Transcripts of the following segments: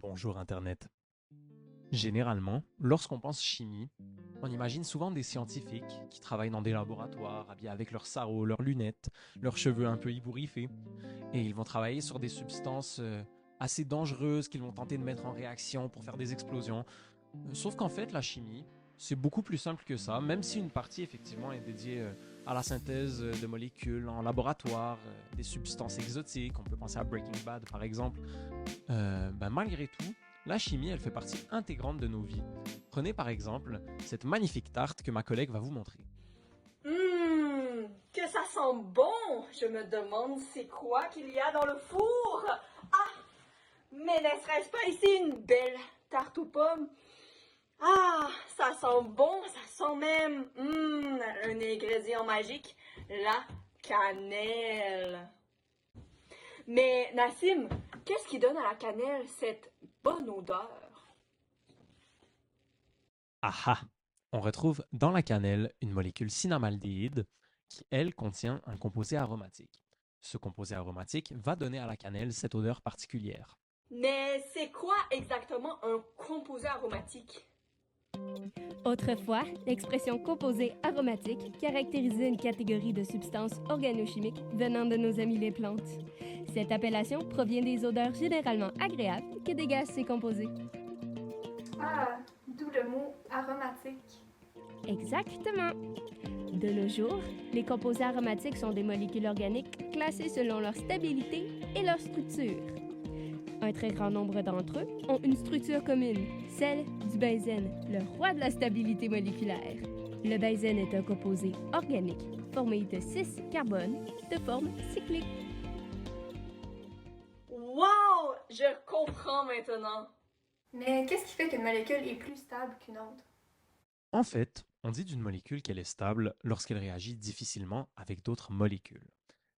Bonjour Internet. Généralement, lorsqu'on pense chimie, on imagine souvent des scientifiques qui travaillent dans des laboratoires, habillés avec leurs sarraux, leurs lunettes, leurs cheveux un peu ébouriffés, et ils vont travailler sur des substances assez dangereuses qu'ils vont tenter de mettre en réaction pour faire des explosions. Sauf qu'en fait, la chimie, c'est beaucoup plus simple que ça, même si une partie effectivement est dédiée à la synthèse de molécules en laboratoire, des substances exotiques, on peut penser à Breaking Bad par exemple. Malgré tout, la chimie, elle fait partie intégrante de nos vies. Prenez par exemple cette magnifique tarte que ma collègue va vous montrer. Que ça sent bon! Je me demande c'est quoi qu'il y a dans le four! Ah! Mais ne serait-ce pas ici une belle tarte aux pommes? Ah! Ça sent bon, ça sent même un ingrédient magique, la cannelle. Mais Nassim, qu'est-ce qui donne à la cannelle cette bonne odeur? Ah ah! On retrouve dans la cannelle une molécule cinnamaldéhyde qui, elle, contient un composé aromatique. Ce composé aromatique va donner à la cannelle cette odeur particulière. Mais c'est quoi exactement un composé aromatique? Autrefois, l'expression composé aromatique caractérisait une catégorie de substances organochimiques venant de nos amis les plantes. Cette appellation provient des odeurs généralement agréables que dégagent ces composés. Ah, d'où le mot aromatique. Exactement! De nos jours, les composés aromatiques sont des molécules organiques classées selon leur stabilité et leur structure. Un très grand nombre d'entre eux ont une structure commune, celle du benzène, le roi de la stabilité moléculaire. Le benzène est un composé organique formé de 6 carbones de forme cyclique. Wow! Je comprends maintenant. Mais qu'est-ce qui fait qu'une molécule est plus stable qu'une autre? En fait, on dit d'une molécule qu'elle est stable lorsqu'elle réagit difficilement avec d'autres molécules.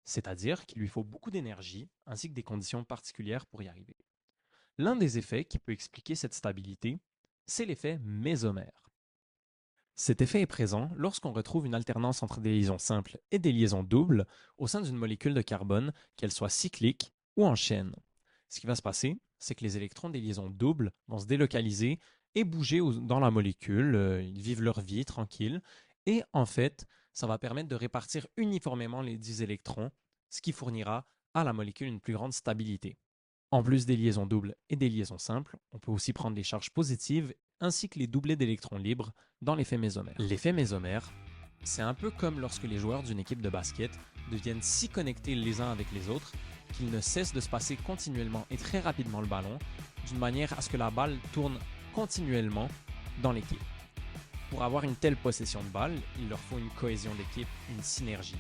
C'est-à-dire qu'il lui faut beaucoup d'énergie ainsi que des conditions particulières pour y arriver. L'un des effets qui peut expliquer cette stabilité, c'est l'effet mésomère. Cet effet est présent lorsqu'on retrouve une alternance entre des liaisons simples et des liaisons doubles au sein d'une molécule de carbone, qu'elle soit cyclique ou en chaîne. Ce qui va se passer, c'est que les électrons des liaisons doubles vont se délocaliser et bouger dans la molécule, ils vivent leur vie tranquille, et en fait, ça va permettre de répartir uniformément les 10 électrons, ce qui fournira à la molécule une plus grande stabilité. En plus des liaisons doubles et des liaisons simples, on peut aussi prendre les charges positives ainsi que les doublés d'électrons libres dans l'effet mésomère. L'effet mésomère, c'est un peu comme lorsque les joueurs d'une équipe de basket deviennent si connectés les uns avec les autres qu'ils ne cessent de se passer continuellement et très rapidement le ballon, d'une manière à ce que la balle tourne continuellement dans l'équipe. Pour avoir une telle possession de balle, il leur faut une cohésion d'équipe, une synergie.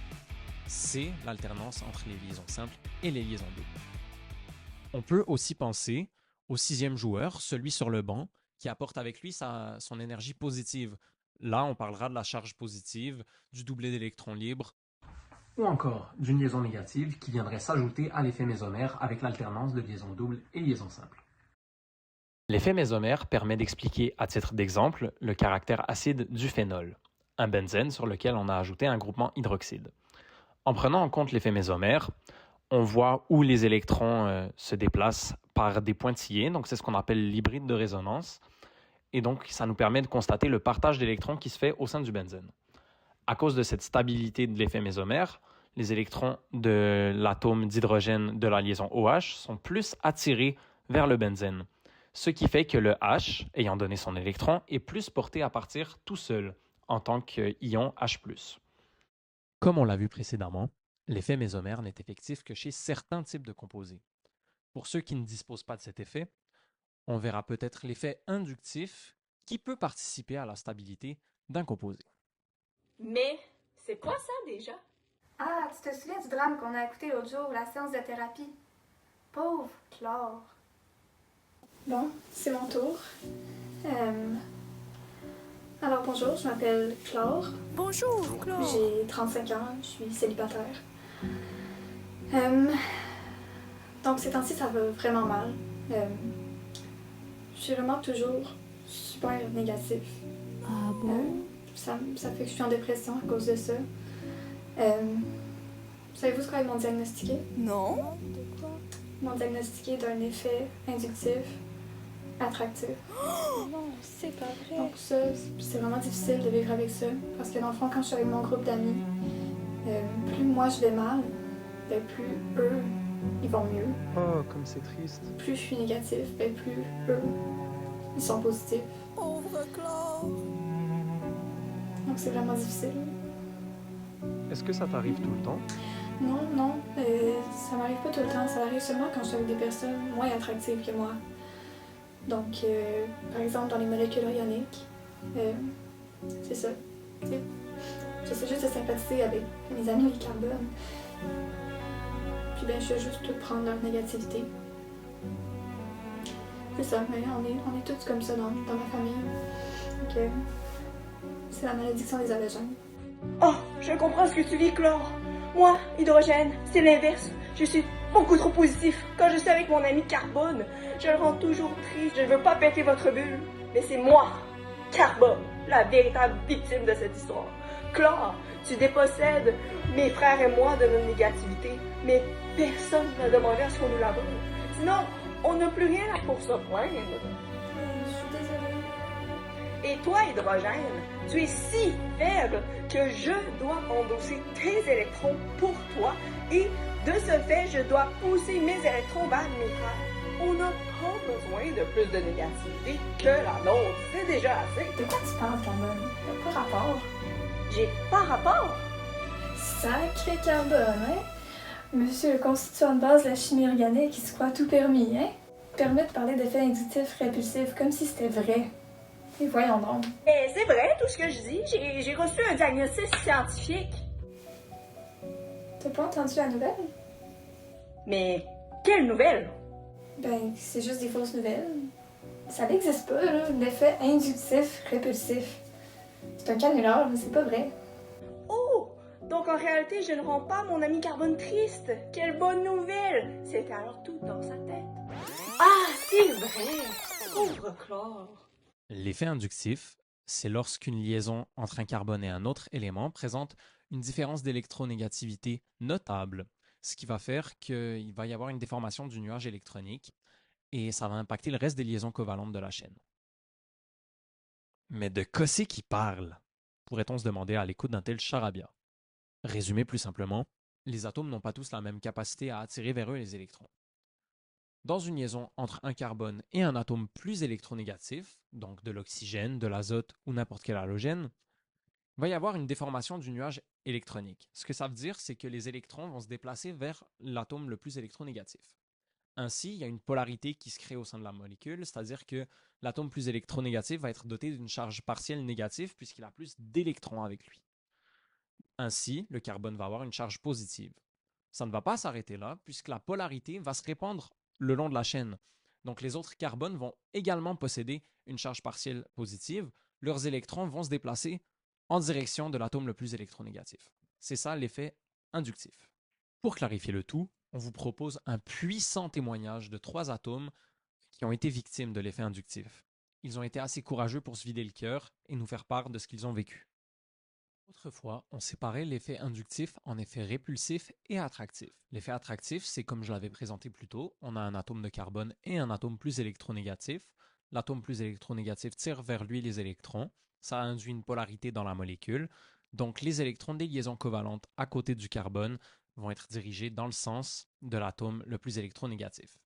C'est l'alternance entre les liaisons simples et les liaisons doubles. On peut aussi penser au sixième joueur, celui sur le banc, qui apporte avec lui son énergie positive. Là, on parlera de la charge positive, du doublé d'électrons libres, ou encore d'une liaison négative qui viendrait s'ajouter à l'effet mésomère avec l'alternance de liaisons doubles et liaisons simples. L'effet mésomère permet d'expliquer, à titre d'exemple, le caractère acide du phénol, un benzène sur lequel on a ajouté un groupement hydroxyde. En prenant en compte l'effet mésomère, on voit où les électrons se déplacent par des pointillés, donc c'est ce qu'on appelle l'hybride de résonance, et donc ça nous permet de constater le partage d'électrons qui se fait au sein du benzène. À cause de cette stabilité de l'effet mésomère, les électrons de l'atome d'hydrogène de la liaison OH sont plus attirés vers le benzène, ce qui fait que le H, ayant donné son électron, est plus porté à partir tout seul, en tant qu'ion H+. Comme on l'a vu précédemment, l'effet mésomère n'est effectif que chez certains types de composés. Pour ceux qui ne disposent pas de cet effet, on verra peut-être l'effet inductif qui peut participer à la stabilité d'un composé. Mais c'est quoi ça déjà? Ah, tu te souviens du drame qu'on a écouté l'autre jour, la séance de thérapie? Pauvre Chlore. Bon, c'est mon tour. Alors bonjour, je m'appelle Chlore. Bonjour, Claude. J'ai 35 ans, je suis célibataire. Donc ces temps-ci, ça va vraiment mal. Je suis vraiment toujours super négatif. Ah bon? Ça fait que je suis en dépression à cause de ça. Savez-vous ce qu'ils m'ont diagnostiqué? Non? Ils m'ont diagnostiqué d'un effet inductif attractif. Non, c'est pas vrai. Donc ça, c'est vraiment difficile de vivre avec ça. Parce que dans le fond, quand je suis avec mon groupe d'amis, plus moi je vais mal, ben plus eux, ils vont mieux. Oh, comme c'est triste. Plus je suis négatif, ben plus eux, ils sont positifs. Pauvre Claude. Donc c'est vraiment difficile. Est-ce que ça t'arrive tout le temps? Non, ça m'arrive pas tout le temps. Ça arrive seulement quand je suis avec des personnes moins attractives que moi. Donc, par exemple, dans les molécules organiques, c'est ça. T'sais, j'essaie juste de sympathiser avec mes amis les carbones. Puis ben, je fais juste tout prendre leur négativité. C'est ça, mais on est tous comme ça dans ma famille. Donc, c'est la malédiction des halogènes. Oh, je comprends ce que tu vis, Chlore. Moi, hydrogène, c'est l'inverse. Je suis beaucoup trop positif. Quand je suis avec mon ami Carbone, je le rends toujours triste. Je ne veux pas péter votre bulle. Mais c'est moi, Carbone, la véritable victime de cette histoire. Chlore, tu dépossèdes mes frères et moi de notre négativité. Mais personne n'a demandé à ce qu'on nous la vole. Sinon, on n'a plus rien pour se plaindre. Je suis désolée. Et toi, hydrogène, tu es si faible que je dois endosser tes électrons pour toi et de ce fait, je dois pousser mes électrons vers mes frères. On n'a pas besoin de plus de négativité que la nôtre. C'est déjà assez. De quoi tu parles, Carbone? Y'a pas rapport. J'ai pas rapport. Sacré Carbone, hein? Monsieur le constituant de base de la chimie organique, qui se croit tout permis, hein? Permet de parler d'effets inductifs répulsifs comme si c'était vrai. Et voyons donc. Et c'est vrai tout ce que je dis. J'ai reçu un diagnostic scientifique. T'as pas entendu la nouvelle? Mais quelle nouvelle? Ben, c'est juste des fausses nouvelles. Ça n'existe pas, là, l'effet inductif répulsif. C'est un canular, mais c'est pas vrai. Oh! Donc en réalité, je ne rends pas mon ami Carbone triste. Quelle bonne nouvelle! C'était alors tout dans sa tête. Ah, c'est vrai! Pauvre Chlore. L'effet inductif, c'est lorsqu'une liaison entre un carbone et un autre élément présente une différence d'électronégativité notable, ce qui va faire qu'il va y avoir une déformation du nuage électronique et ça va impacter le reste des liaisons covalentes de la chaîne. Mais de quoi c'est qui parle? Pourrait-on se demander à l'écoute d'un tel charabia? Résumé plus simplement, les atomes n'ont pas tous la même capacité à attirer vers eux les électrons. Dans une liaison entre un carbone et un atome plus électronégatif, donc de l'oxygène, de l'azote ou n'importe quel halogène, il va y avoir une déformation du nuage électronique. Ce que ça veut dire, c'est que les électrons vont se déplacer vers l'atome le plus électronégatif. Ainsi, il y a une polarité qui se crée au sein de la molécule, c'est-à-dire que l'atome plus électronégatif va être doté d'une charge partielle négative puisqu'il a plus d'électrons avec lui. Ainsi, le carbone va avoir une charge positive. Ça ne va pas s'arrêter là, puisque la polarité va se répandre le long de la chaîne. Donc les autres carbones vont également posséder une charge partielle positive. Leurs électrons vont se déplacer en direction de l'atome le plus électronégatif. C'est ça l'effet inductif. Pour clarifier le tout, on vous propose un puissant témoignage de 3 atomes qui ont été victimes de l'effet inductif. Ils ont été assez courageux pour se vider le cœur et nous faire part de ce qu'ils ont vécu. Autrefois, on séparait l'effet inductif en effet répulsif et attractif. L'effet attractif, c'est comme je l'avais présenté plus tôt, on a un atome de carbone et un atome plus électronégatif. L'atome plus électronégatif tire vers lui les électrons. Ça induit une polarité dans la molécule. Donc les électrons des liaisons covalentes à côté du carbone vont être dirigés dans le sens de l'atome le plus électronégatif.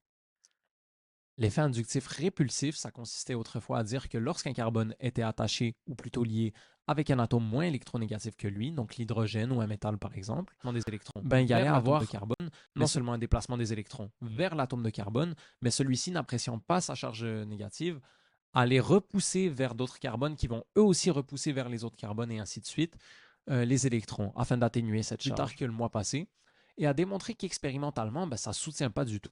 L'effet inductif répulsif, ça consistait autrefois à dire que lorsqu'un carbone était attaché, ou plutôt lié, avec un atome moins électronégatif que lui, donc l'hydrogène ou un métal par exemple, des électrons, il y allait avoir de carbone, non seulement un déplacement des électrons vers l'atome de carbone, mais celui-ci, n'appréciant pas sa charge négative, allait repousser vers d'autres carbones qui vont eux aussi repousser vers les autres carbones et ainsi de suite, les électrons, afin d'atténuer cette charge. Plus tard que le mois passé, et a démontré qu'expérimentalement, ça ne soutient pas du tout.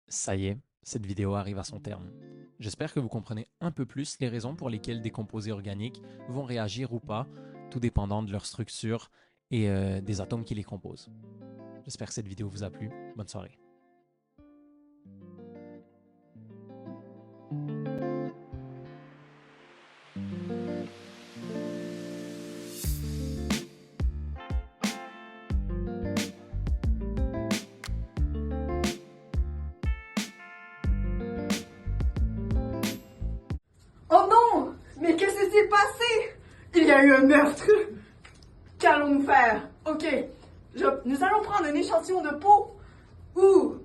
Ça y est, cette vidéo arrive à son terme. J'espère que vous comprenez un peu plus les raisons pour lesquelles des composés organiques vont réagir ou pas, tout dépendant de leur structure et des atomes qui les composent. J'espère que cette vidéo vous a plu. Bonne soirée. Oh non! Mais qu'est-ce qui s'est passé? Il y a eu un meurtre! Qu'allons-nous faire? Ok, nous allons prendre un échantillon de peau ou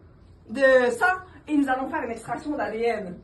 de sang et nous allons faire une extraction d'ADN.